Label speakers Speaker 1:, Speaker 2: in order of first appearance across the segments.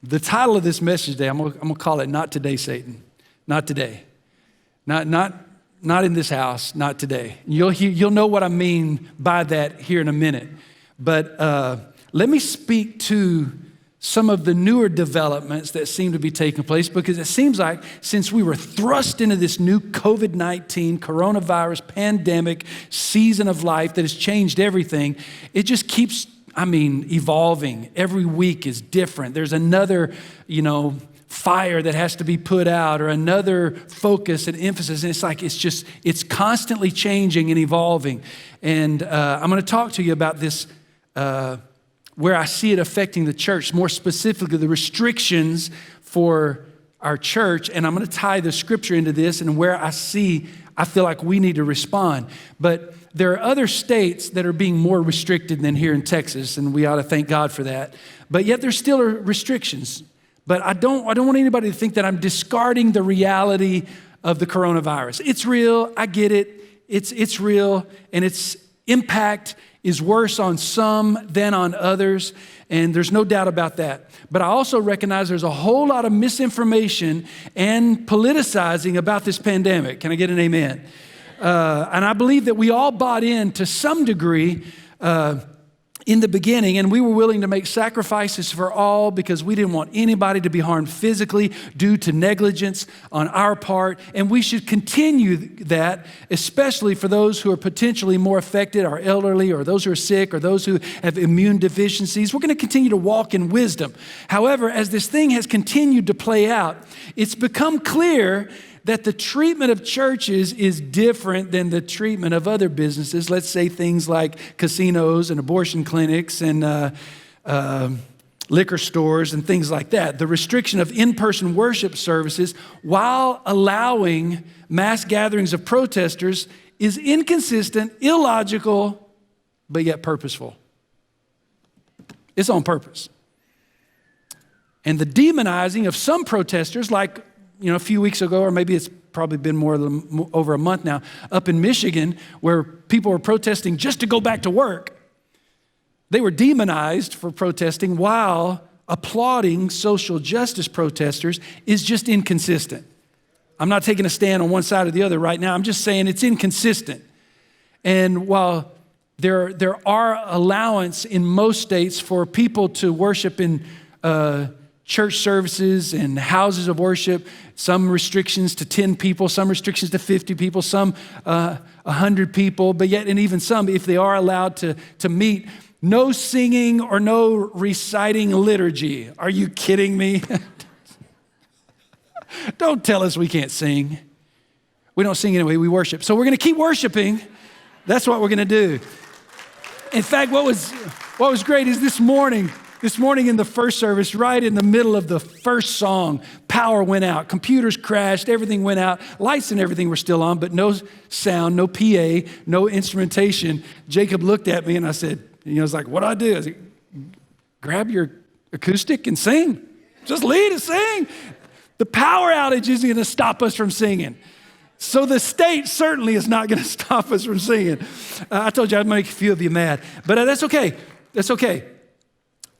Speaker 1: The title of this message today, I'm gonna call it "Not Today, Satan." Not today. Not in this house. Not today. You'll know what I mean by that here in a minute. But let me speak to some of the newer developments that seem to be taking place, because it seems like since we were thrust into this new COVID-19 coronavirus pandemic season of life that has changed everything, it just keeps, evolving. Every week is different. There's another, fire that has to be put out, or another focus and emphasis. And it's constantly changing and evolving. And I'm going to talk to you about this, where I see it affecting the church, more specifically the restrictions for our church. And I'm going to tie the scripture into this and where I feel like we need to respond. But there are other states that are being more restricted than here in Texas, and we ought to thank God for that. But yet there still are restrictions. But I don't want anybody to think that I'm discarding the reality of the coronavirus. It's real, I get it. It's real, and its impact is worse on some than on others, and there's no doubt about that. But I also recognize there's a whole lot of misinformation and politicizing about this pandemic. Can I get an amen? And I believe that we all bought in to some degree in the beginning, and we were willing to make sacrifices for all because we didn't want anybody to be harmed physically due to negligence on our part. And we should continue that, especially for those who are potentially more affected, our elderly, or those who are sick, or those who have immune deficiencies. We're going to continue to walk in wisdom. However, as this thing has continued to play out, it's become clear that the treatment of churches is different than the treatment of other businesses. Let's say things like casinos and abortion clinics and liquor stores and things like that. The restriction of in-person worship services while allowing mass gatherings of protesters is inconsistent, illogical, but yet purposeful. It's on purpose. And the demonizing of some protesters, like a few weeks ago, or maybe it's probably been over a month now, up in Michigan, where people were protesting just to go back to work. They were demonized for protesting while applauding social justice protesters is just inconsistent. I'm not taking a stand on one side or the other right now. I'm just saying it's inconsistent. And while there are allowance in most states for people to worship in church services and houses of worship, some restrictions to 10 people, some restrictions to 50 people, some 100 people, but yet, and even some, if they are allowed to meet, no singing or no reciting liturgy. Are you kidding me? Don't tell us we can't sing. We don't sing anyway, we worship. So we're going to keep worshiping. That's what we're going to do. In fact, what was great is this morning in the first service, right in the middle of the first song, power went out, computers crashed, everything went out, lights and everything were still on, but no sound, no PA, no instrumentation. Jacob looked at me and I said, I was like, what do I do? I said, grab your acoustic and sing. Just lead and sing. The power outage isn't going to stop us from singing. So the state certainly is not going to stop us from singing. I told you I'd make a few of you mad, but that's okay. That's okay.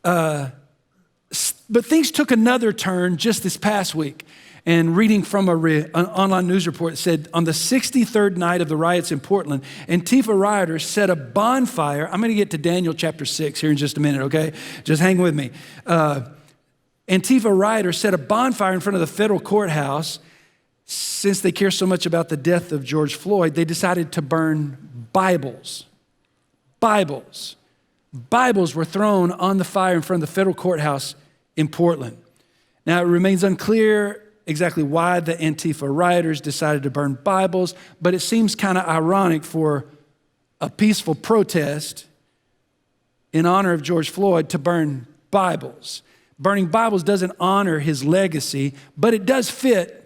Speaker 1: But things took another turn just this past week. And reading from an online news report, it said on the 63rd night of the riots in Portland, Antifa rioters set a bonfire. I'm going to get to Daniel chapter 6 here in just a minute, okay? Just hang with me. Antifa rioters set a bonfire in front of the federal courthouse. Since they care so much about the death of George Floyd, they decided to burn Bibles. Bibles were thrown on the fire in front of the federal courthouse in Portland. Now, it remains unclear exactly why the Antifa rioters decided to burn Bibles, but it seems kind of ironic for a peaceful protest in honor of George Floyd to burn Bibles. Burning Bibles doesn't honor his legacy, but it does fit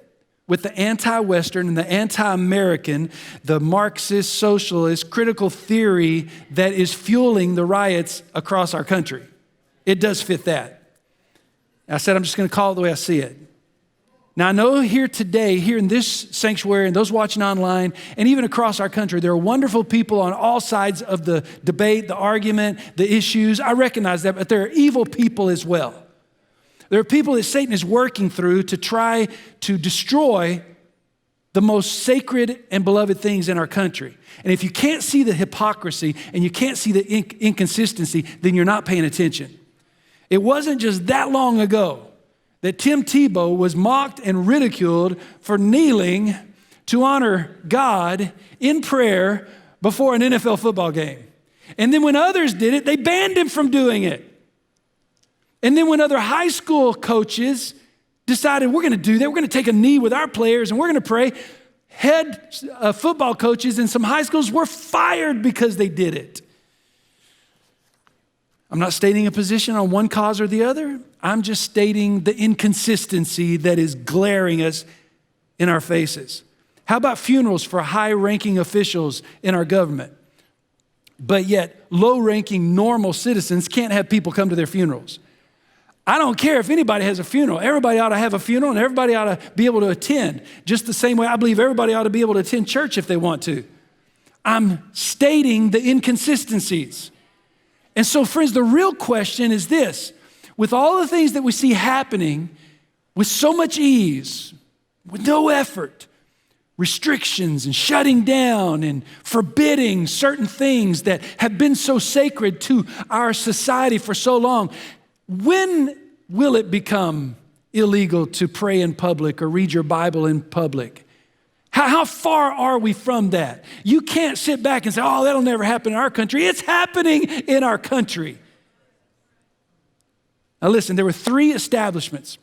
Speaker 1: with the anti-Western and the anti-American, the Marxist, socialist, critical theory that is fueling the riots across our country. It does fit that. I said I'm just going to call it the way I see it. Now, I know here today, here in this sanctuary and those watching online, and even across our country, there are wonderful people on all sides of the debate, the argument, the issues. I recognize that, but there are evil people as well. There are people that Satan is working through to try to destroy the most sacred and beloved things in our country. And if you can't see the hypocrisy and you can't see the inconsistency, then you're not paying attention. It wasn't just that long ago that Tim Tebow was mocked and ridiculed for kneeling to honor God in prayer before an NFL football game. And then when others did it, they banned him from doing it. And then when other high school coaches decided we're going to do that, we're going to take a knee with our players and we're going to pray, head football coaches in some high schools were fired because they did it. I'm not stating a position on one cause or the other. I'm just stating the inconsistency that is glaring us in our faces. How about funerals for high-ranking officials in our government? But yet, low-ranking normal citizens can't have people come to their funerals. I don't care if anybody has a funeral. Everybody ought to have a funeral and everybody ought to be able to attend. Just the same way I believe everybody ought to be able to attend church if they want to. I'm stating the inconsistencies. And so, friends, the real question is this. With all the things that we see happening with so much ease, with no effort, restrictions and shutting down and forbidding certain things that have been so sacred to our society for so long, when will it become illegal to pray in public or read your Bible in public? How far are we from that? You can't sit back and say, oh, that'll never happen in our country. It's happening in our country. Now listen, there were three establishments.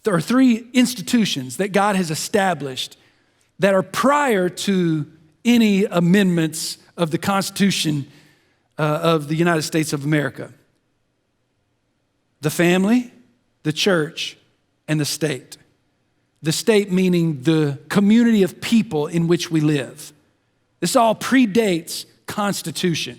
Speaker 1: There are three institutions that God has established that are prior to any amendments of the Constitution of the United States of America. The family, the church, and the state. The state meaning the community of people in which we live. This all predates Constitution.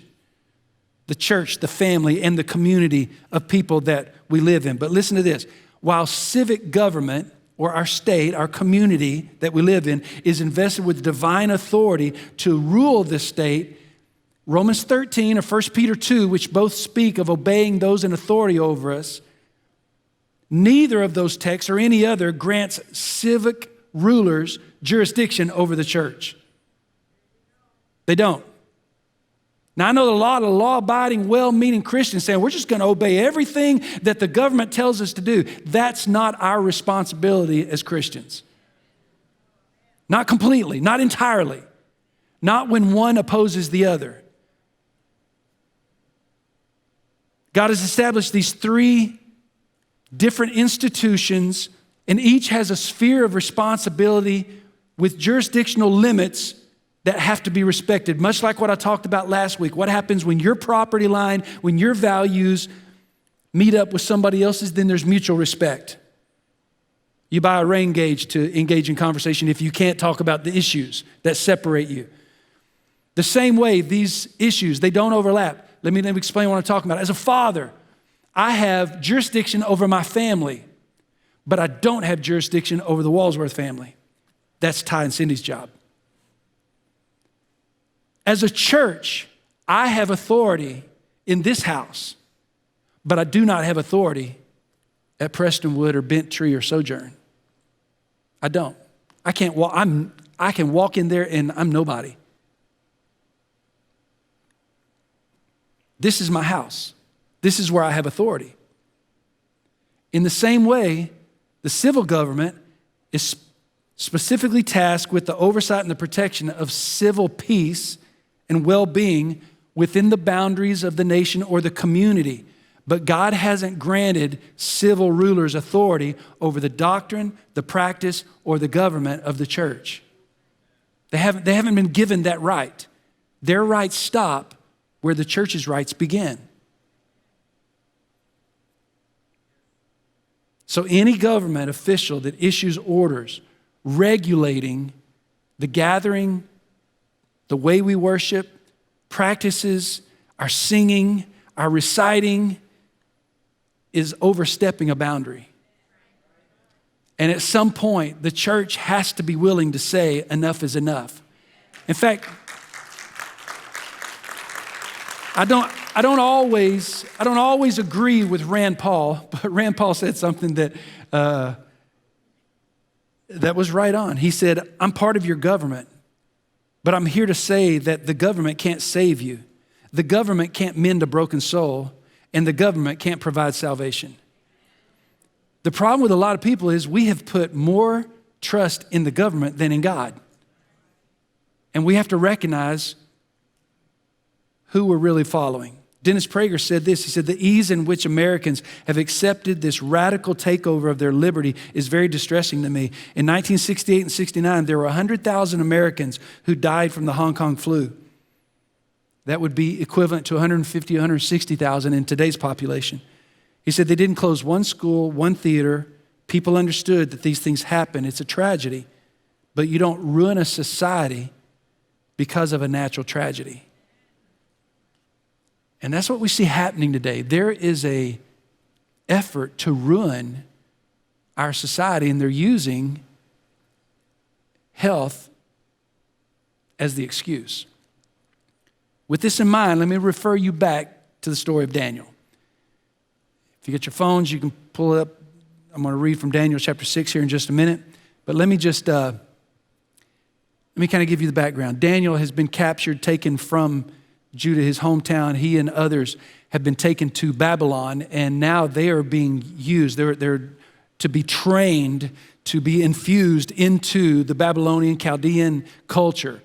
Speaker 1: The church, the family, and the community of people that we live in. But listen to this. While civic government, or our state, our community that we live in, is invested with divine authority to rule the state, Romans 13 or 1 Peter 2, which both speak of obeying those in authority over us, neither of those texts or any other grants civic rulers jurisdiction over the church. They don't. Now, I know a lot of law-abiding, well-meaning Christians saying, we're just going to obey everything that the government tells us to do. That's not our responsibility as Christians. Not completely, not entirely. Not when one opposes the other. God has established these three different institutions, and each has a sphere of responsibility with jurisdictional limits that have to be respected, much like what I talked about last week. What happens when your property line, when your values meet up with somebody else's, then there's mutual respect. You buy a rain gauge to engage in conversation if you can't talk about the issues that separate you. The same way, these issues, they don't overlap. Let me explain what I'm talking about. As a father, I have jurisdiction over my family, but I don't have jurisdiction over the Walsworth family. That's Ty and Cindy's job. As a church, I have authority in this house, but I do not have authority at Prestonwood or Bent Tree or Sojourn. I don't. I can walk in there and I'm nobody. This is my house. This is where I have authority. In the same way, the civil government is specifically tasked with the oversight and the protection of civil peace and well-being within the boundaries of the nation or the community. But God hasn't granted civil rulers authority over the doctrine, the practice, or the government of the church. They haven't been given that right. Their rights stop where the church's rights begin. So any government official that issues orders regulating the gathering, the way we worship, practices, our singing, our reciting, is overstepping a boundary. And at some point, the church has to be willing to say enough is enough. In fact, I don't always agree with Rand Paul, but Rand Paul said something that was right on. He said, I'm part of your government, but I'm here to say that the government can't save you. The government can't mend a broken soul, and the government can't provide salvation. The problem with a lot of people is we have put more trust in the government than in God. And we have to recognize who we're really following. Dennis Prager said this. He said, the ease in which Americans have accepted this radical takeover of their liberty is very distressing to me. In 1968 and 69, there were 100,000 Americans who died from the Hong Kong flu. That would be equivalent to 150, 160,000 in today's population. He said they didn't close one school, one theater. People understood that these things happen. It's a tragedy, but you don't ruin a society because of a natural tragedy. And that's what we see happening today. There is an effort to ruin our society, and they're using health as the excuse. With this in mind, let me refer you back to the story of Daniel. If you get your phones, you can pull it up. I'm going to read from Daniel chapter 6 here in just a minute. But let me kind of give you the background. Daniel has been captured, taken from Judah, his hometown. He and others have been taken to Babylon, and now they are being used. They're to be trained, to be infused into the Babylonian Chaldean culture.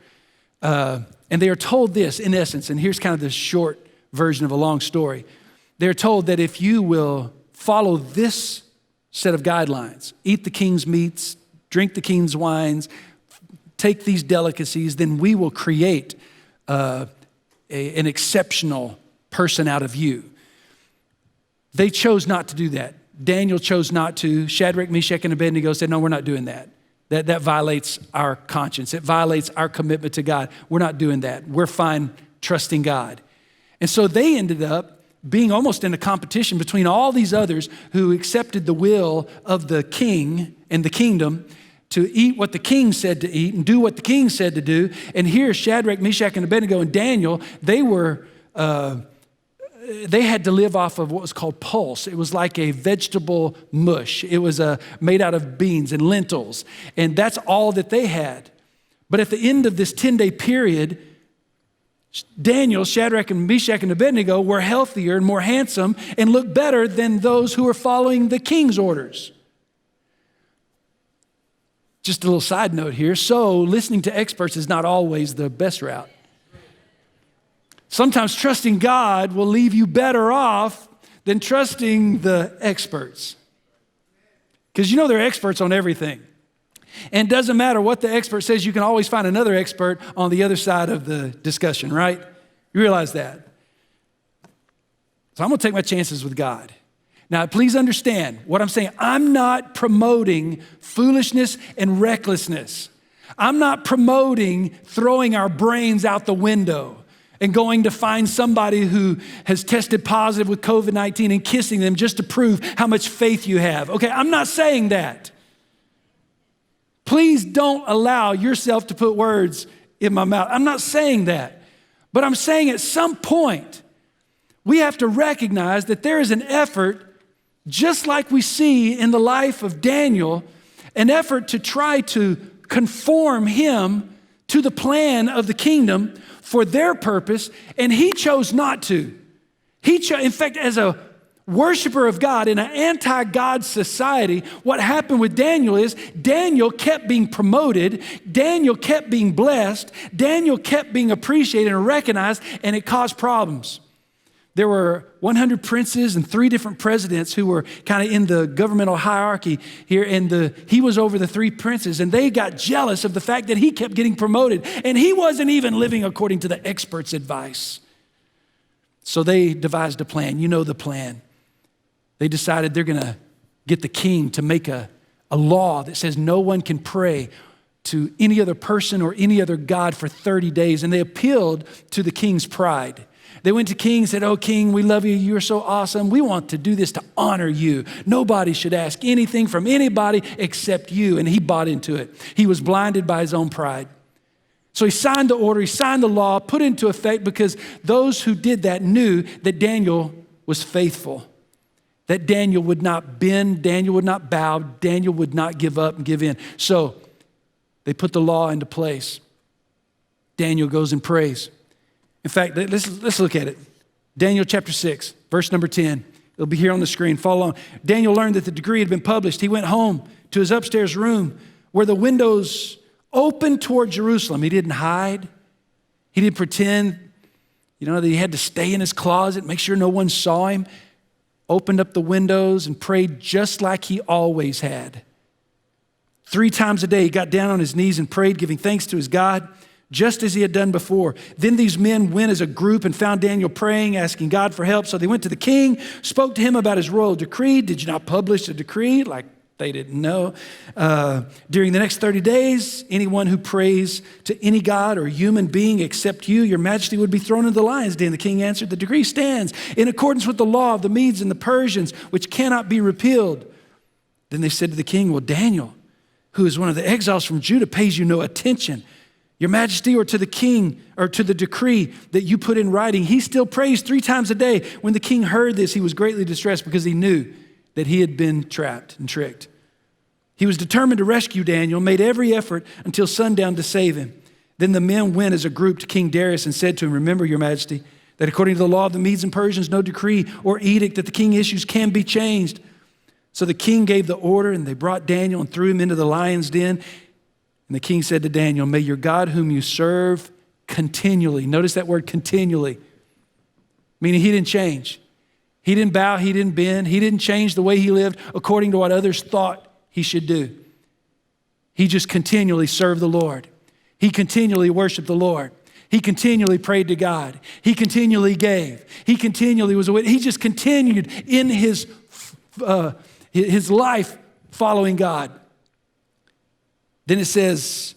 Speaker 1: And they are told this, in essence, and here's kind of the short version of a long story. They're told that if you will follow this set of guidelines, eat the king's meats, drink the king's wines, take these delicacies, then we will create an exceptional person out of you. They chose not to do that. Daniel chose not to. Shadrach, Meshach, and Abednego said, no, we're not doing that. That violates our conscience. It violates our commitment to God. We're not doing that. We're fine trusting God. And so they ended up being almost in a competition between all these others who accepted the will of the king and the kingdom to eat what the king said to eat and do what the king said to do. And here, Shadrach, Meshach, and Abednego and Daniel, they had to live off of what was called pulse. It was like a vegetable mush. It was made out of beans and lentils. And that's all that they had. But at the end of this 10-day period, Daniel, Shadrach, and Meshach, and Abednego were healthier and more handsome and looked better than those who were following the king's orders. Just a little side note here. So listening to experts is not always the best route. Sometimes trusting God will leave you better off than trusting the experts. Because you know they're experts on everything. And it doesn't matter what the expert says, you can always find another expert on the other side of the discussion, right? You realize that. So I'm going to take my chances with God. Now, please understand what I'm saying. I'm not promoting foolishness and recklessness. I'm not promoting throwing our brains out the window and going to find somebody who has tested positive with COVID-19 and kissing them just to prove how much faith you have. Okay, I'm not saying that. Please don't allow yourself to put words in my mouth. I'm not saying that. But I'm saying at some point, we have to recognize that there is an effort, just like we see in the life of Daniel, an effort to try to conform him to the plan of the kingdom for their purpose, and he chose not to. In fact, as a worshiper of God in an anti-God society, what happened with Daniel is Daniel kept being promoted, Daniel kept being blessed, Daniel kept being appreciated and recognized, and it caused problems. There were 100 princes and 3 different presidents who were kind of in the governmental hierarchy here, and he was over the 3 princes, and they got jealous of the fact that he kept getting promoted, and he wasn't even living according to the experts' advice. So they devised a plan. You know the plan. They decided they're going to get the king to make a law that says no one can pray to any other person or any other god for 30 days, and they appealed to the king's pride. They went to king and said, oh, king, we love you. You're so awesome. We want to do this to honor you. Nobody should ask anything from anybody except you. And he bought into it. He was blinded by his own pride. So he signed the order, he signed the law, put it into effect because those who did that knew that Daniel was faithful, that Daniel would not bend, Daniel would not bow, Daniel would not give up and give in. So they put the law into place. Daniel goes and prays. In fact, let's look at it. Daniel chapter 6, verse number 10. It'll be here on the screen. Follow along. Daniel learned that the decree had been published. He went home to his upstairs room where the windows opened toward Jerusalem. He didn't hide. He didn't pretend, that he had to stay in his closet, make sure no one saw him. Opened up the windows and prayed just like he always had. 3 times a day, he got down on his knees and prayed, giving thanks to his God, just as he had done before. Then these men went as a group and found Daniel praying, asking God for help. So they went to the king, spoke to him about his royal decree. Did you not publish a decree? Like they didn't know. During the next 30 days, anyone who prays to any god or human being except you, your majesty, would be thrown into the lion's den. The king answered, the decree stands in accordance with the law of the Medes and the Persians, which cannot be repealed. Then they said to the king, well, Daniel, who is one of the exiles from Judah, pays you no attention. Your majesty, or to the king, or to the decree that you put in writing. He still prays 3 times a day. When the king heard this, he was greatly distressed because he knew that he had been trapped and tricked. He was determined to rescue Daniel, made every effort until sundown to save him. Then the men went as a group to King Darius and said to him, remember, your majesty, that according to the law of the Medes and Persians, no decree or edict that the king issues can be changed. So the king gave the order, and they brought Daniel and threw him into the lion's den. And the king said to Daniel, may your God whom you serve continually, notice that word continually, meaning he didn't change. He didn't bow, he didn't bend, he didn't change the way he lived according to what others thought he should do. He just continually served the Lord. He continually worshiped the Lord. He continually prayed to God. He continually gave. He continually was a witness. He just continued in his life following God. Then it says,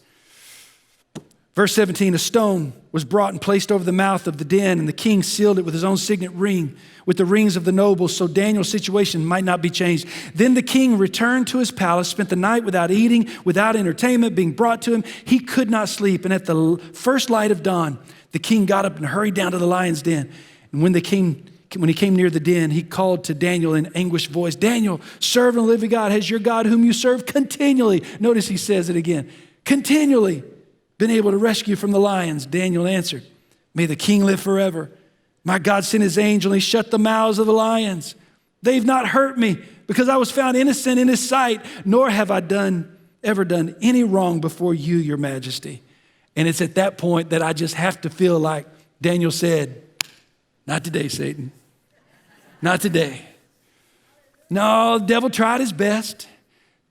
Speaker 1: verse 17, a stone was brought and placed over the mouth of the den, and the king sealed it with his own signet ring, with the rings of the nobles, so Daniel's situation might not be changed. Then the king returned to his palace, spent the night without eating, without entertainment being brought to him. He could not sleep, and at the first light of dawn, the king got up and hurried down to the lion's den. And when he came near the den, he called to Daniel in anguished voice, Daniel, servant of the living God, has your God whom you serve continually, notice he says it again, continually been able to rescue you from the lions? Daniel answered, may the king live forever. My God sent his angel and he shut the mouths of the lions. They've not hurt me because I was found innocent in his sight, nor have I ever done any wrong before you, your majesty. And it's at that point that I just have to feel like Daniel said, not today, Satan. Not today. No, the devil tried his best,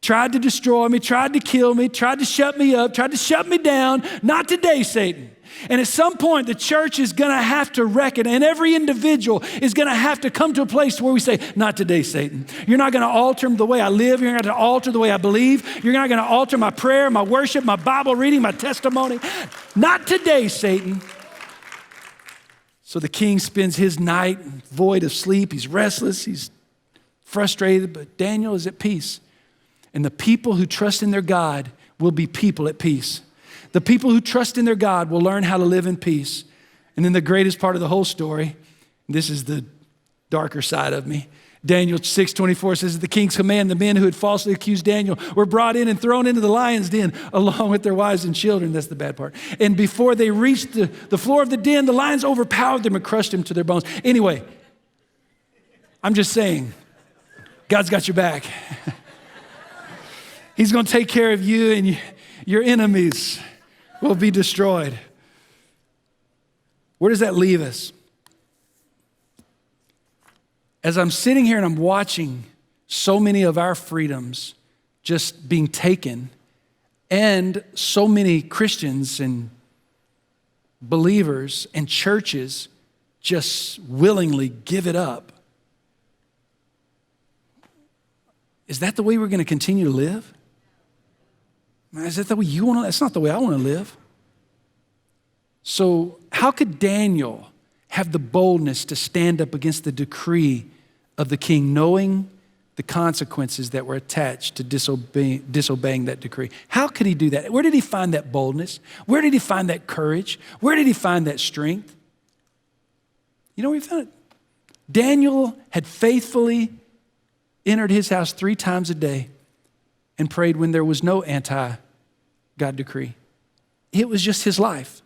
Speaker 1: tried to destroy me, tried to kill me, tried to shut me up, tried to shut me down. Not today, Satan. And at some point, the church is going to have to reckon, and every individual is going to have to come to a place where we say, not today, Satan. You're not going to alter the way I live. You're not going to alter the way I believe. You're not going to alter my prayer, my worship, my Bible reading, my testimony. Not today, Satan. So the king spends his night void of sleep. He's restless. He's frustrated, but Daniel is at peace. And the people who trust in their God will be people at peace. The people who trust in their God will learn how to live in peace. And then the greatest part of the whole story, this is the darker side of me. Daniel 6:24 says, at the king's command, the men who had falsely accused Daniel were brought in and thrown into the lion's den along with their wives and children. That's the bad part. And before they reached the floor of the den, the lions overpowered them and crushed them to their bones. Anyway, I'm just saying, God's got your back. He's going to take care of you, and your enemies will be destroyed. Where does that leave us? As I'm sitting here and I'm watching so many of our freedoms just being taken, and so many Christians and believers and churches just willingly give it up, is that the way we're going to continue to live? Is that the way you want to? That's not the way I want to live. So how could Daniel have the boldness to stand up against the decree of the king, knowing the consequences that were attached to disobeying that decree. How could he do that? Where did he find that boldness? Where did he find that courage? Where did he find that strength? You know where he found it? Daniel had faithfully entered his house 3 times a day and prayed when there was no anti-God decree. It was just his life.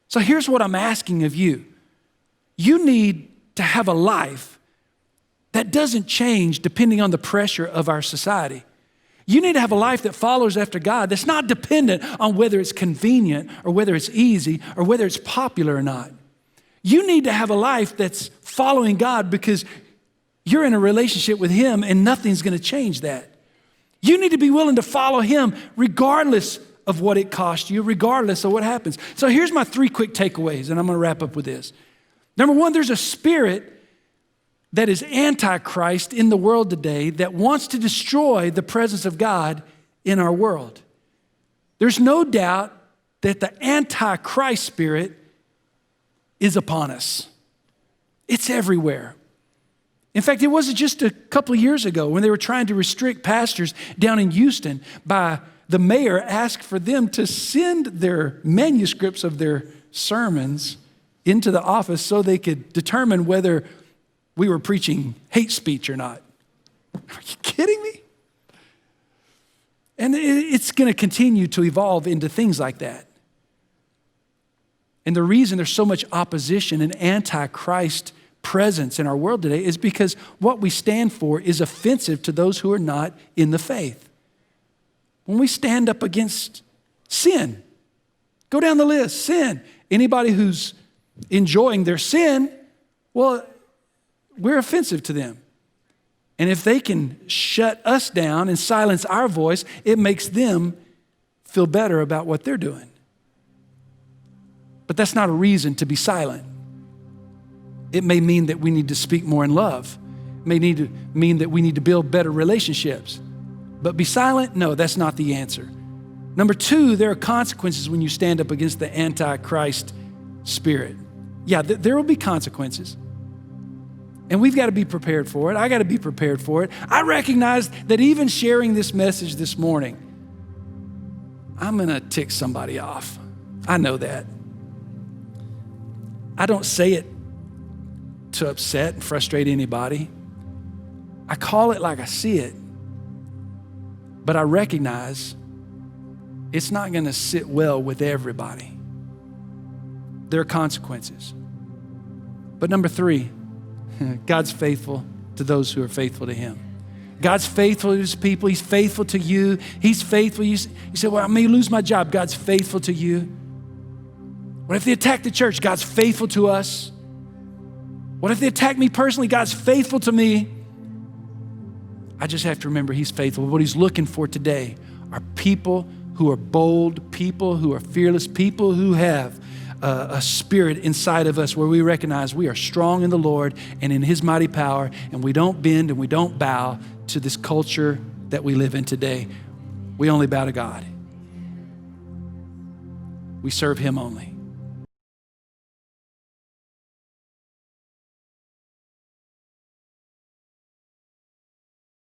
Speaker 1: So here's what I'm asking of you. You need to have a life that doesn't change depending on the pressure of our society. You need to have a life that follows after God that's not dependent on whether it's convenient or whether it's easy or whether it's popular or not. You need to have a life that's following God because you're in a relationship with Him and nothing's going to change that. You need to be willing to follow Him regardless of what it costs you, regardless of what happens. So here's my 3 quick takeaways, and I'm going to wrap up with this. Number 1, there's a spirit that is antichrist in the world today that wants to destroy the presence of God in our world. There's no doubt that the antichrist spirit is upon us. It's everywhere. In fact, it wasn't just a couple of years ago when they were trying to restrict pastors down in Houston by the mayor asked for them to send their manuscripts of their sermons into the office so they could determine whether we were preaching hate speech or not. Are you kidding me? And it's going to continue to evolve into things like that. And the reason there's so much opposition and anti-Christ presence in our world today is because what we stand for is offensive to those who are not in the faith. When we stand up against sin, go down the list, sin. Anybody who's enjoying their sin, well, we're offensive to them. And if they can shut us down and silence our voice, it makes them feel better about what they're doing. But that's not a reason to be silent. It may mean that we need to speak more in love. It may need to mean that we need to build better relationships. But be silent? No, that's not the answer. Number 2, there are consequences when you stand up against the antichrist spirit. Yeah, there will be consequences. And we've got to be prepared for it. I got to be prepared for it. I recognize that even sharing this message this morning, I'm going to tick somebody off. I know that. I don't say it to upset and frustrate anybody. I call it like I see it. But I recognize it's not going to sit well with everybody. There are consequences. But number 3, God's faithful to those who are faithful to Him. God's faithful to His people. He's faithful to you. He's faithful. You say, well, I may lose my job. God's faithful to you. What if they attack the church? God's faithful to us. What if they attack me personally? God's faithful to me. I just have to remember He's faithful. What He's looking for today are people who are bold, people who are fearless, people who have a spirit inside of us where we recognize we are strong in the Lord and in His mighty power, and we don't bend and we don't bow to this culture that we live in today. We only bow to God. We serve Him only.